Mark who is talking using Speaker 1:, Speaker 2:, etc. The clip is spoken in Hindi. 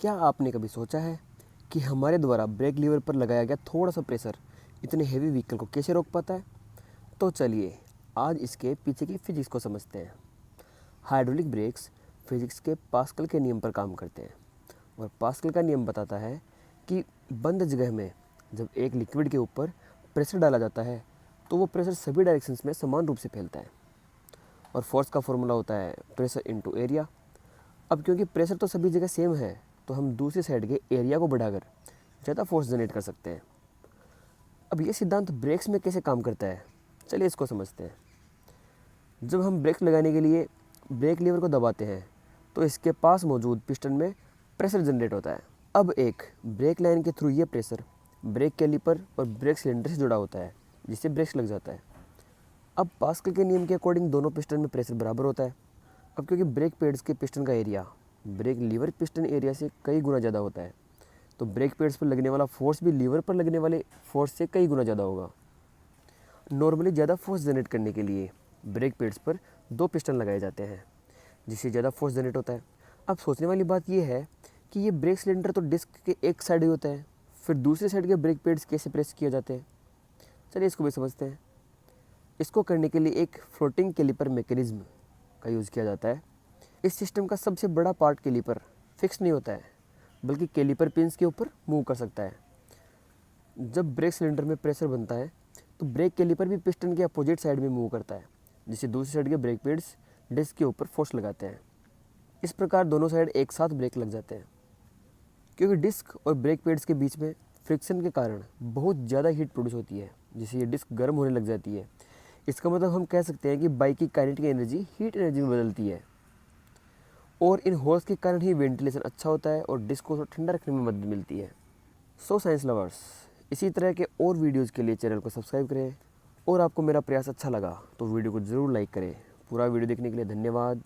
Speaker 1: क्या आपने कभी सोचा है कि हमारे द्वारा ब्रेक लीवर पर लगाया गया थोड़ा सा प्रेशर इतने हेवी व्हीकल को कैसे रोक पाता है? तो चलिए आज इसके पीछे की फिजिक्स को समझते हैं। हाइड्रोलिक ब्रेक्स फिजिक्स के पास्कल के नियम पर काम करते हैं और पास्कल का नियम बताता है कि बंद जगह में जब एक लिक्विड के ऊपर प्रेशर डाला जाता है तो वो प्रेशर सभी डायरेक्शंस में समान रूप से फैलता है और फोर्स का फॉर्मूला होता है प्रेशर इनटू एरिया। अब क्योंकि प्रेशर तो सभी जगह सेम है तो हम दूसरी साइड के एरिया को बढ़ाकर ज़्यादा फोर्स जनरेट कर सकते हैं। अब ये सिद्धांत ब्रेक्स में कैसे काम करता है, चलिए इसको समझते हैं। जब हम ब्रेक लगाने के लिए ब्रेक लीवर को दबाते हैं तो इसके पास मौजूद पिस्टन में प्रेशर जनरेट होता है। अब एक ब्रेक लाइन के थ्रू ये प्रेशर ब्रेक कैलिपर और ब्रेक सिलेंडर से जुड़ा होता है जिससे ब्रेक्स लग जाता है। अब पास्कल के नियम के अकॉर्डिंग दोनों पिस्टन में प्रेशर बराबर होता है। अब क्योंकि ब्रेक पैड्स के पिस्टन का area brake lever piston area से कई गुना ज़्यादा होता है तो ब्रेक पैड्स पर लगने वाला फोर्स भी लीवर पर लगने वाले फोर्स से कई गुना ज़्यादा होगा। नॉर्मली ज़्यादा फोर्स जनरेट करने के लिए ब्रेक पैड्स पर दो पिस्टन लगाए जाते हैं जिससे ज़्यादा फोर्स जनरेट होता है। अब सोचने वाली बात यह है कि ये ब्रेक सिलेंडर तो डिस्क के एक साइड ही होता है, फिर दूसरी साइड के ब्रेक पैड्स कैसे प्रेस किए जाते हैं, चलिए इसको भी समझते हैं। इसको करने के लिए एक फ्लोटिंग कैलिपर मैकेनिज्म का यूज़ किया जाता है। इस सिस्टम का सबसे बड़ा पार्ट कैलिपर फिक्स नहीं होता है बल्कि कैलिपर पिंस के ऊपर मूव कर सकता है। जब ब्रेक सिलेंडर में प्रेशर बनता है तो ब्रेक कैलिपर भी पिस्टन के अपोजिट साइड में मूव करता है जिससे दूसरी साइड के ब्रेक पैड्स डिस्क के ऊपर फोर्स लगाते हैं। इस प्रकार दोनों साइड एक साथ ब्रेक लग जाते हैं। क्योंकि डिस्क और ब्रेक पैड्स के बीच में फ्रिक्शन के कारण बहुत ज़्यादा हीट प्रोड्यूस होती है जिससे ये डिस्क गर्म होने लग जाती है। इसका मतलब हम कह सकते हैं कि बाइक की काइनेटिक एनर्जी हीट एनर्जी में बदलती है और इन होल्स के कारण ही वेंटिलेशन अच्छा होता है और डिस्क को ठंडा रखने में मदद मिलती है। सो साइंस लवर्स, इसी तरह के और वीडियोज़ के लिए चैनल को सब्सक्राइब करें और आपको मेरा प्रयास अच्छा लगा तो वीडियो को ज़रूर लाइक करें। पूरा वीडियो देखने के लिए धन्यवाद।